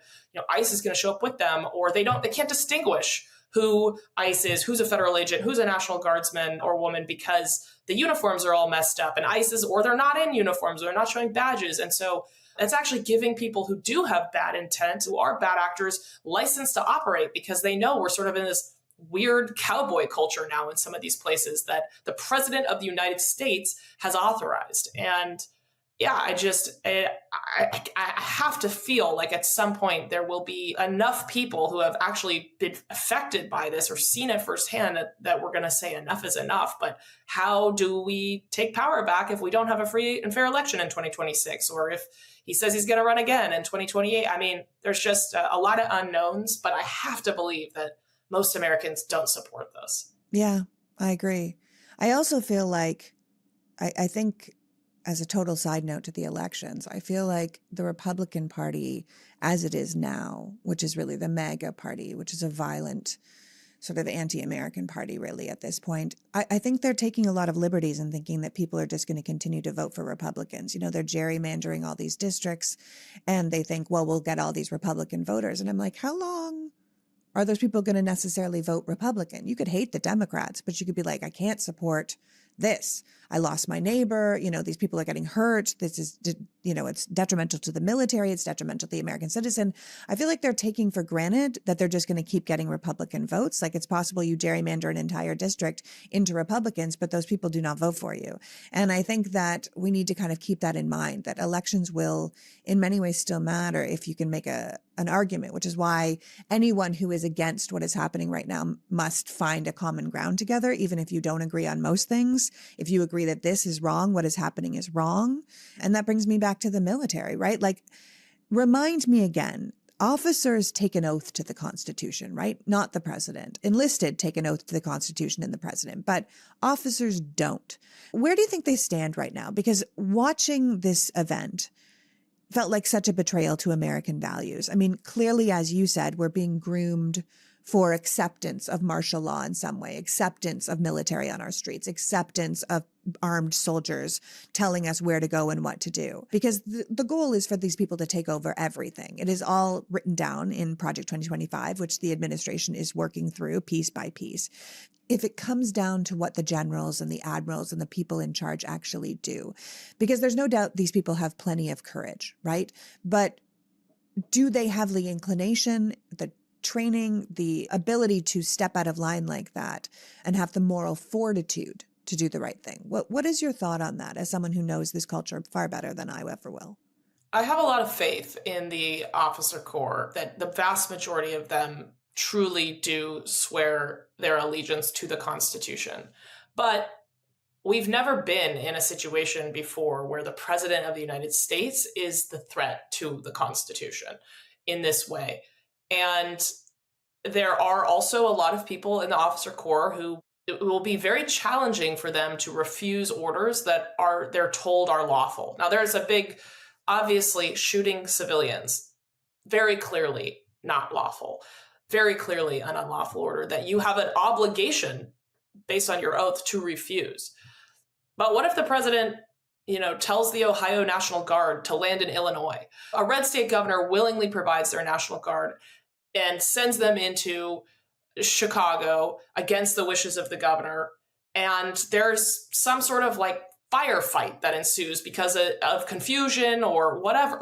ICE is going to show up with them, or they can't distinguish who ICE is, who's a federal agent, who's a National Guardsman or woman because the uniforms are all messed up and ICE is, or they're not in uniforms, or they're not showing badges. And so it's actually giving people who do have bad intent, who are bad actors, license to operate because they know we're sort of in this weird cowboy culture now in some of these places that the president of the United States has authorized. And yeah, I have to feel like at some point there will be enough people who have actually been affected by this or seen it firsthand that we're going to say enough is enough. But how do we take power back if we don't have a free and fair election in 2026? Or if he says he's going to run again in 2028? I mean, there's just a lot of unknowns, but I have to believe that most Americans don't support this. Yeah, I agree. I also feel like, I think, as a total side note to the elections, I feel like the Republican Party, as it is now, which is really the MAGA party, which is a violent sort of anti-American party really at this point, I think they're taking a lot of liberties and thinking that people are just going to continue to vote for Republicans. They're gerrymandering all these districts and they think, well, we'll get all these Republican voters. And I'm like, how long are those people going to necessarily vote Republican? You could hate the Democrats, but you could be like, I can't support this. I lost my neighbor. These people are getting hurt. This is, it's detrimental to the military. It's detrimental to the American citizen. I feel like they're taking for granted that they're just going to keep getting Republican votes. Like it's possible you gerrymander an entire district into Republicans, but those people do not vote for you. And I think that we need to kind of keep that in mind, that elections will in many ways still matter if you can make an argument, which is why anyone who is against what is happening right now must find a common ground together, even if you don't agree on most things. If you agree that this is wrong, what is happening is wrong. And that brings me back to the military, right? Like, remind me again, officers take an oath to the Constitution, right? Not the president. Enlisted take an oath to the Constitution and the president, but officers don't. Where do you think they stand right now? Because watching this event felt like such a betrayal to American values. I mean, clearly, as you said, we're being groomed for acceptance of martial law in some way, acceptance of military on our streets, acceptance of armed soldiers telling us where to go and what to do. Because the goal is for these people to take over everything. It is all written down in Project 2025, which the administration is working through piece by piece. If it comes down to what the generals and the admirals and the people in charge actually do, because there's no doubt these people have plenty of courage, right? But do they have the inclination, the training, the ability to step out of line like that and have the moral fortitude to do the right thing? What is your thought on that as someone who knows this culture far better than I ever will? I have a lot of faith in the officer corps, that the vast majority of them truly do swear their allegiance to the Constitution. But we've never been in a situation before where the president of the United States is the threat to the Constitution in this way. And there are also a lot of people in the officer corps who it will be very challenging for them to refuse orders that they're told are lawful. Now, there's a big, obviously, shooting civilians, very clearly not lawful, very clearly an unlawful order that you have an obligation based on your oath to refuse. But what if the president, tells the Ohio National Guard to land in Illinois? A red state governor willingly provides their National Guard and sends them into Chicago against the wishes of the governor. And there's some sort of firefight that ensues because of confusion or whatever.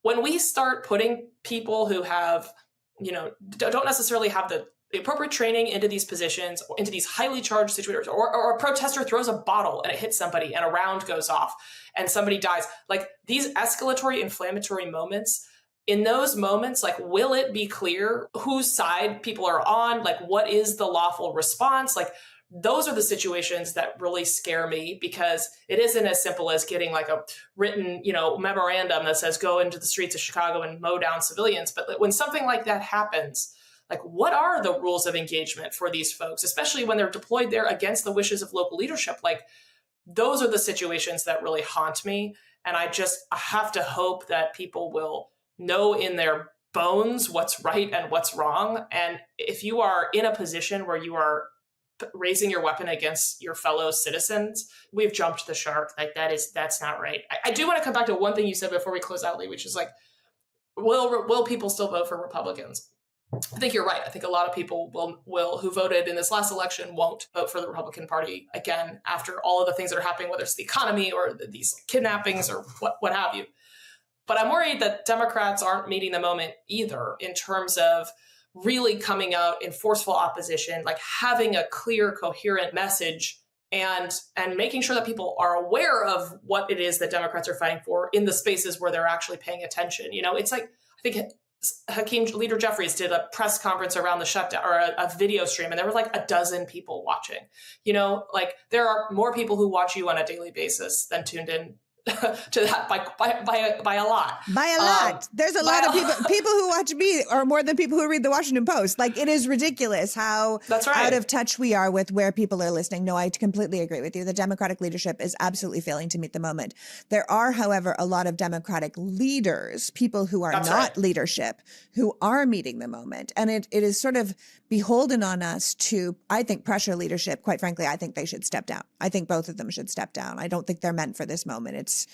When we start putting people who have, don't necessarily have the appropriate training into these positions, or into these highly charged situations, or a protester throws a bottle and it hits somebody and a round goes off and somebody dies. Like these escalatory, inflammatory moments, in those moments, like, will it be clear whose side people are on? Like, what is the lawful response? Like, those are the situations that really scare me, because it isn't as simple as getting like a written, memorandum that says go into the streets of Chicago and mow down civilians. But when something like that happens, like, what are the rules of engagement for these folks, especially when they're deployed there against the wishes of local leadership? Like, those are the situations that really haunt me. And I have to hope that people will know in their bones what's right and what's wrong. And if you are in a position where you are raising your weapon against your fellow citizens, we've jumped the shark. Like, that's not right. I do want to come back to one thing you said before we close out, Lee, which is like, will people still vote for Republicans? I think you're right. I think a lot of people will who voted in this last election won't vote for the Republican Party again after all of the things that are happening, whether it's the economy or these kidnappings or what have you. But I'm worried that Democrats aren't meeting the moment either, in terms of really coming out in forceful opposition, like having a clear, coherent message, and making sure that people are aware of what it is that Democrats are fighting for in the spaces where they're actually paying attention. It's like, I think Leader Jeffries did a press conference around the shutdown, or a video stream, and there were like a dozen people watching. Like, there are more people who watch you on a daily basis than tuned in to that by a lot. By a lot. There's a lot of people who watch me are more than people who read the Washington Post. Like, it is ridiculous how out of touch we are with where people are listening. No, I completely agree with you. The Democratic leadership is absolutely failing to meet the moment. There are, however, a lot of Democratic leaders, people who are not leadership, who are meeting the moment. And it is sort of beholden on us to, I think, pressure leadership. Quite frankly, I think they should step down. I think both of them should step down. I don't think they're meant for this moment. It's,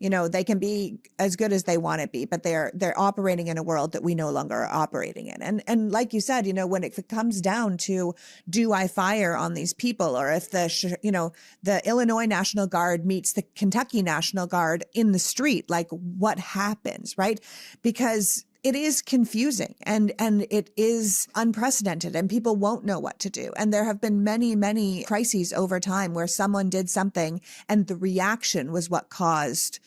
they can be as good as they want to be, but they're operating in a world that we no longer are operating in. And like you said, when it comes down to, do I fire on these people? Or if the Illinois National Guard meets the Kentucky National Guard in the street, like, what happens, right? Because it is confusing and it is unprecedented, and people won't know what to do. And there have been many, many crises over time where someone did something and the reaction was what caused,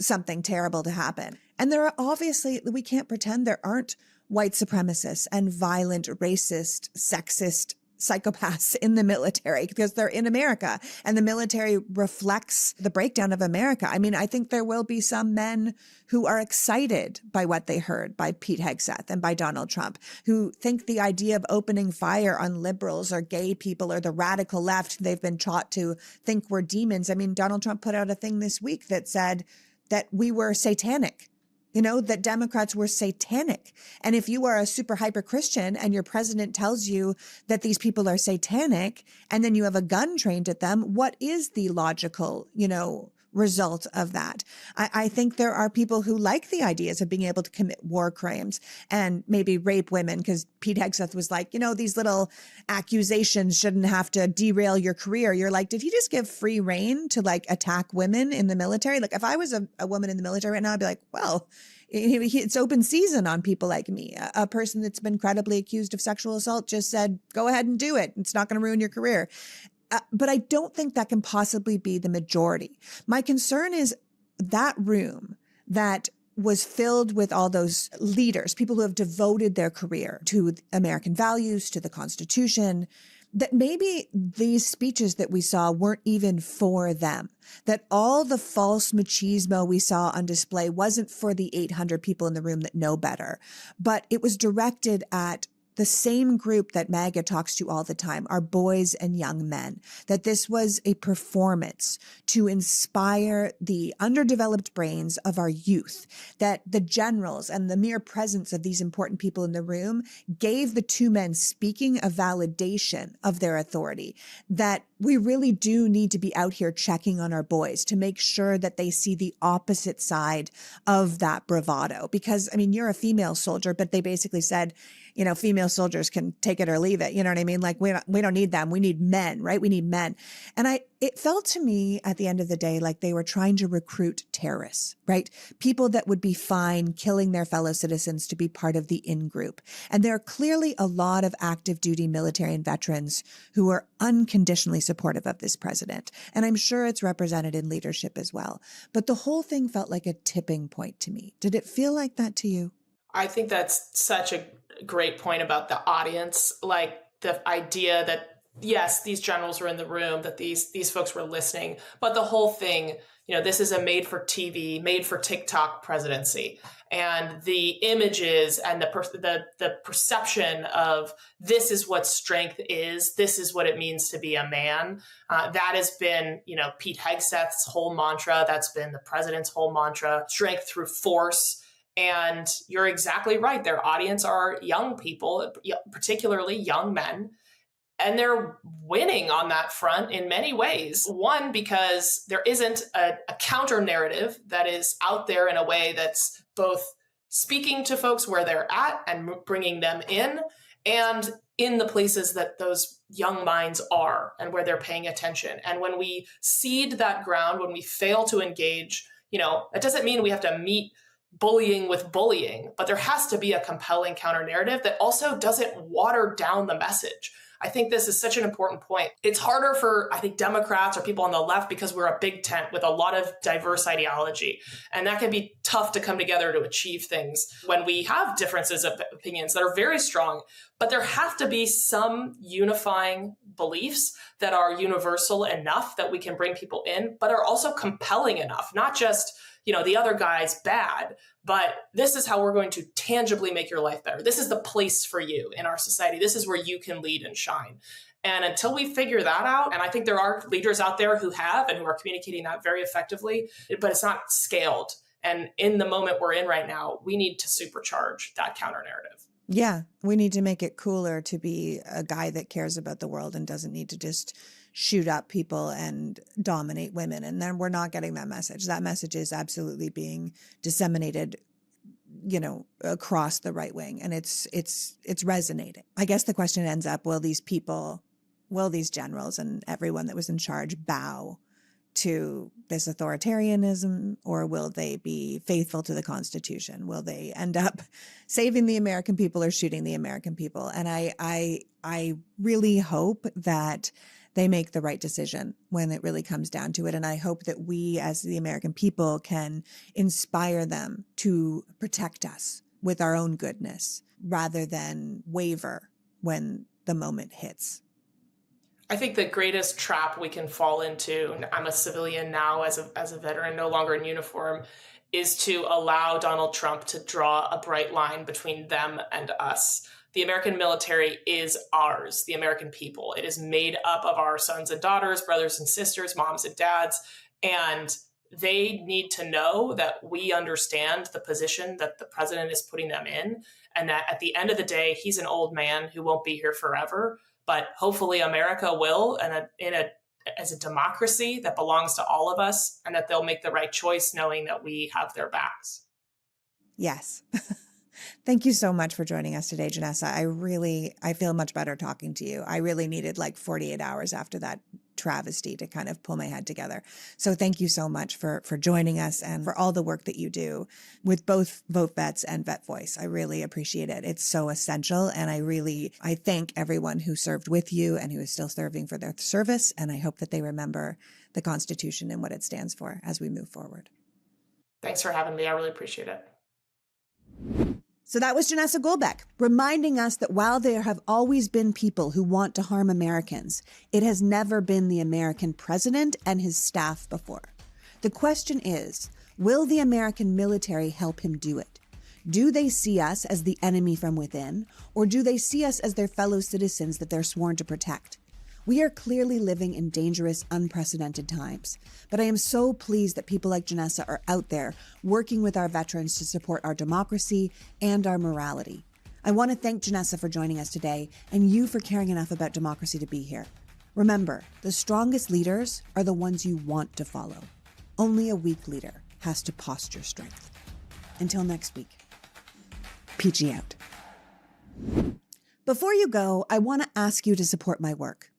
something terrible to happen. And there are obviously, we can't pretend there aren't white supremacists and violent, racist, sexist psychopaths in the military, because they're in America, and the military reflects the breakdown of America. I mean, I think there will be some men who are excited by what they heard by Pete Hegseth and by Donald Trump, who think the idea of opening fire on liberals or gay people or the radical left they've been taught to think we're demons. I mean, Donald Trump put out a thing this week that said that we were satanic. That Democrats were satanic. And if you are a super hyper Christian and your president tells you that these people are satanic, and then you have a gun trained at them, what is the logical, result of that? I think there are people who like the ideas of being able to commit war crimes and maybe rape women, because Pete Hegseth was like, these little accusations shouldn't have to derail your career. You're like, did he just give free rein to like attack women in the military? Like, if I was a woman in the military right now, I'd be like, well, it's open season on people like me. A person that's been credibly accused of sexual assault just said, go ahead and do it. It's not going to ruin your career. But I don't think that can possibly be the majority. My concern is that room that was filled with all those leaders, people who have devoted their career to American values, to the Constitution, that maybe these speeches that we saw weren't even for them, that all the false machismo we saw on display wasn't for the 800 people in the room that know better, but it was directed at the same group that MAGA talks to all the time, are boys and young men, that this was a performance to inspire the underdeveloped brains of our youth, that the generals and the mere presence of these important people in the room gave the two men speaking a validation of their authority, that we really do need to be out here checking on our boys to make sure that they see the opposite side of that bravado. Because, I mean, you're a female soldier, but they basically said, female soldiers can take it or leave it. You know what I mean? Like, we don't need them. We need men, right? We need men. And It felt to me at the end of the day like they were trying to recruit terrorists, right? People that would be fine killing their fellow citizens to be part of the in-group. And there are clearly a lot of active duty military and veterans who are unconditionally supportive of this president. And I'm sure it's represented in leadership as well. But the whole thing felt like a tipping point to me. Did it feel like that to you? I think that's such a great point about the audience, like the idea that, yes, these generals were in the room, that these folks were listening, but the whole thing, this is a made for TV, made for TikTok presidency. And the images and the perception of this is what strength is, this is what it means to be a man. That has been, Pete Hegseth's whole mantra. That's been the president's whole mantra, strength through force. And you're exactly right. Their audience are young people, particularly young men. And they're winning on that front in many ways. One, because there isn't a counter narrative that is out there in a way that's both speaking to folks where they're at and bringing them in, and in the places that those young minds are and where they're paying attention. And when we cede that ground, when we fail to engage, it doesn't mean we have to meet bullying with bullying, but there has to be a compelling counter narrative that also doesn't water down the message. I think this is such an important point. It's harder for, I think, Democrats or people on the left because we're a big tent with a lot of diverse ideology. And that can be tough to come together to achieve things when we have differences of opinions that are very strong. But there have to be some unifying beliefs that are universal enough that we can bring people in, but are also compelling enough, not just the other guy's bad, but this is how we're going to tangibly make your life better. This is the place for you in our society. This is where you can lead and shine. And until we figure that out, and I think there are leaders out there who have and who are communicating that very effectively, but it's not scaled. And in the moment we're in right now, we need to supercharge that counter narrative. Yeah, we need to make it cooler to be a guy that cares about the world and doesn't need to just shoot up people and dominate women. And then we're not getting that message. That message is absolutely being disseminated, across the right wing. And it's resonating. I guess the question ends up, will these generals and everyone that was in charge bow to this authoritarianism, or will they be faithful to the Constitution? Will they end up saving the American people or shooting the American people? And I really hope that they make the right decision when it really comes down to it. And I hope that we as the American people can inspire them to protect us with our own goodness rather than waver when the moment hits. I think the greatest trap we can fall into, and I'm a civilian now as a veteran, no longer in uniform, is to allow Donald Trump to draw a bright line between them and us. The American military is ours, the American people. It is made up of our sons and daughters, brothers and sisters, moms and dads, and they need to know that we understand the position that the president is putting them in, and that at the end of the day, he's an old man who won't be here forever. But hopefully America will, and as a democracy that belongs to all of us, and that they'll make the right choice knowing that we have their backs. Yes. Thank you so much for joining us today, Janessa. I feel much better talking to you. I really needed like 48 hours after that travesty to kind of pull my head together. So thank you so much for joining us and for all the work that you do with both Vote Vets and Vet Voice. I really appreciate it. It's so essential. And I thank everyone who served with you and who is still serving for their service. And I hope that they remember the Constitution and what it stands for as we move forward. Thanks for having me. I really appreciate it. So that was Janessa Goldbeck, reminding us that while there have always been people who want to harm Americans, it has never been the American president and his staff before. The question is, will the American military help him do it? Do they see us as the enemy from within, or do they see us as their fellow citizens that they're sworn to protect? We are clearly living in dangerous, unprecedented times, but I am so pleased that people like Janessa are out there working with our veterans to support our democracy and our morality. I want to thank Janessa for joining us today and you for caring enough about democracy to be here. Remember, the strongest leaders are the ones you want to follow. Only a weak leader has to posture strength. Until next week, PG out. Before you go, I want to ask you to support my work.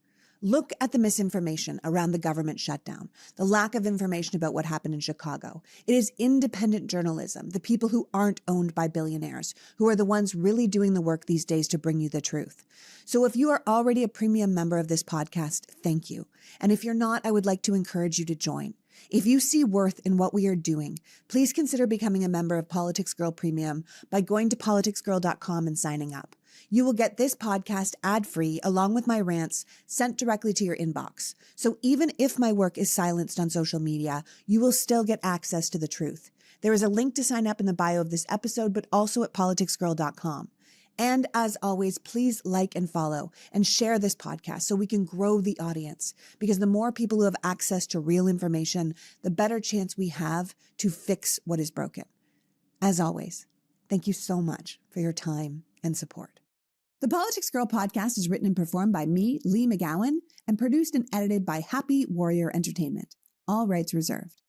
Look at the misinformation around the government shutdown, the lack of information about what happened in Chicago. It is independent journalism, the people who aren't owned by billionaires, who are the ones really doing the work these days to bring you the truth. So if you are already a premium member of this podcast, thank you. And if you're not, I would like to encourage you to join. If you see worth in what we are doing, please consider becoming a member of PoliticsGirl Premium by going to PoliticsGirl.com and signing up. You will get this podcast ad-free along with my rants sent directly to your inbox. So even if my work is silenced on social media, you will still get access to the truth. There is a link to sign up in the bio of this episode, but also at PoliticsGirl.com. And as always, please like and follow and share this podcast so we can grow the audience, because the more people who have access to real information, the better chance we have to fix what is broken. As always, thank you so much for your time and support. The Politics Girl podcast is written and performed by me, Lee McGowan, and produced and edited by Happy Warrior Entertainment. All rights reserved.